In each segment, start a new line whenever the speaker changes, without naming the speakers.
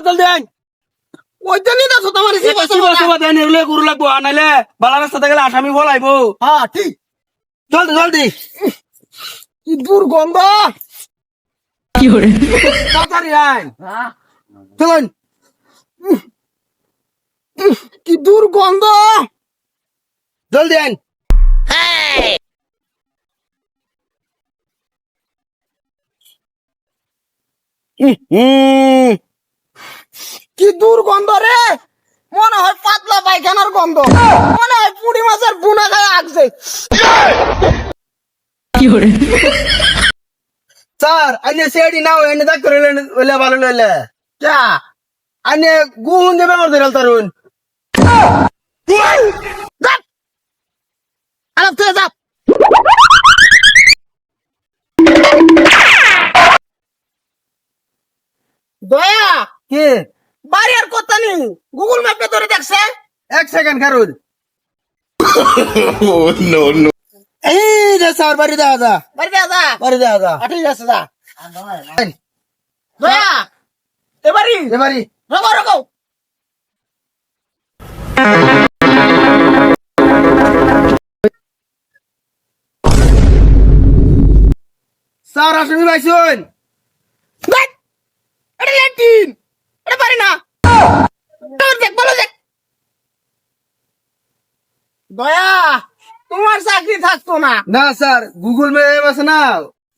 জলদি আইন
ওই জন্য তো তোমার
দেন এগুলো গরু লাগবো আনাইলে বালা রাস্তাতে গেলে আসামি বলাইবো
হ্যাঁ ঠিক
জলদি জলদি
কি দুর্গন্ধ
তাড়াতাড়ি আইন
চলেন কি দুর্গন্ধ
জলদি আইন
কি দুর্গন্ধ রে মনে হয় পাতলা পায়খানার গন্ধ মনে হয় পুঁটি মাছের বুনা খায় আগছে
স্যার আইনে সেডি নাও এনে দাগ করে লইলে ভালো লইলে
যা
আইনে গুণ দেবে আমার ধরে তারুন
আলাপ থেকে যা দয়া
কি
বাড়ি আর কথা নেই গুগল ম্যাপে ধরে দেখছে
1 সেকেন্ড কারুন এই যে স্যার বাড়ি দেখা যা
বাড়ি যা যা
বাড়ি দেখা যা
ঠিক আছে যা দয়া এবারই
এবারে
রকো রকো
স্যার আসামি পাইছুন
এটা ল্যাটিন এটা পারি না দেখ বলো দেখ দয়া তোমার চাকরি থাকতো না
না স্যার গুগল ম্যাপ আছে না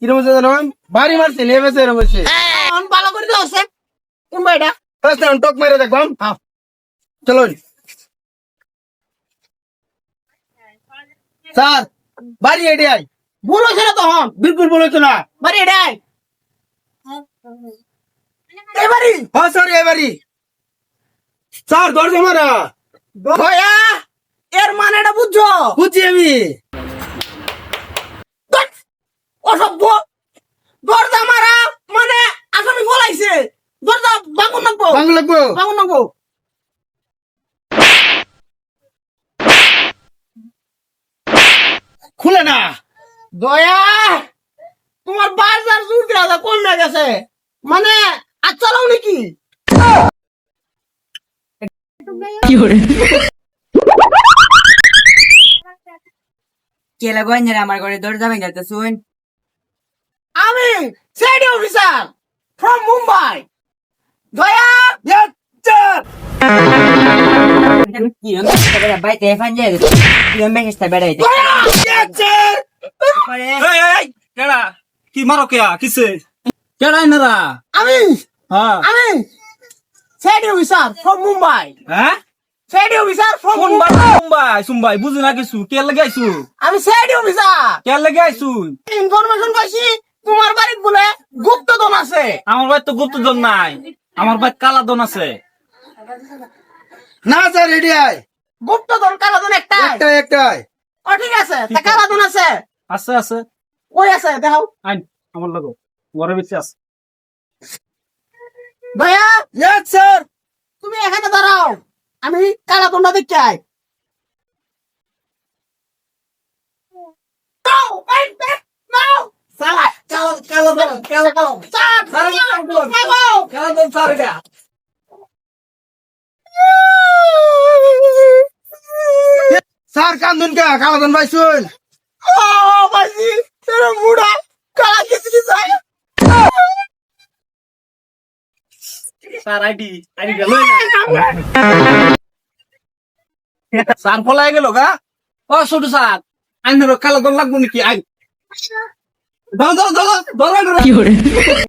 কিরম আছে জানেন বাড়ি মারছে লেবেছে এরম হচ্ছে
এখন ভালো করে দাও সে কোন ভাইটা
ফার্স্ট টাইম টক মেরে দেখবাম চলুন স্যার বাড়ি এডি আই
ভুল হয়েছে না তখন
বিলকুল বলেছো না
বাড়ি এটাই এবারই
হ্যাঁ স্যার এবারে স্যার দরজা মারা
দয়া এর মানেটা বুঝছো
বুঝছি আমি
অসভ্য দরজা মারা মানে আসামি বলাইছে দরজা ভাঙুন নাকবো
বাংলা লাগবো
ভাঙুন নাকবো
খুলে না
দয়া তোমার বাজার জোর দেওয়া কমে গেছে মানে আর চালাও নাকি
কেলা গঞ্জের আমার ঘরে দরজা ভেঙে যাচ্ছে শুন
আমি সিআইডি অফিসার ফ্রম মুম্বাই দয়া
Yes, sir!
বাইতে ফাঞ্জে মেসেজটা বেড়াইতে
Yes, sir!
কেডা কি মারো কেয়া কিসে কেডা এনারা
আমি
হ্যাঁ
আমি সিআইডি অফিসার ফ্রম মুম্বাই
হ্যাঁ
CID officer from
Mumbai
Mumbai
Mumbai সুম্বাই বুঝি না কিছু কে লাগে আইছু
আমি সিআইডি অফিসার
কে লাগে আইছু
ইনফরমেশন পাইছি তোমার বাড়িতে বলে গুপ্তধন আছে
আমার ভাই তো গুপ্তধন নাই আমার ভাই কালা দন আছে
না স্যার রেডি আই
গুপ্তধন কালাধন একটাই
একটাই
ও ঠিক আছে তা কালাধন আছে
আছে আছে
ওই আছে দেখাও
আইন আমার লাগো ঘরে বেঁচে আছে
ভাইয়া
Yes, sir!
তুমি এখানে দাঁড়াও আমি কালাধনটা দেখতে আই
স্যার কান্দুন কে কালাদন ভাই শুন
স্যার আইডি আইডি গেল স্যার পলাই গেল গা ও ছোট স্যার আইনের কালা দন লাগবো নাকি আই ধর ধর ধর ধর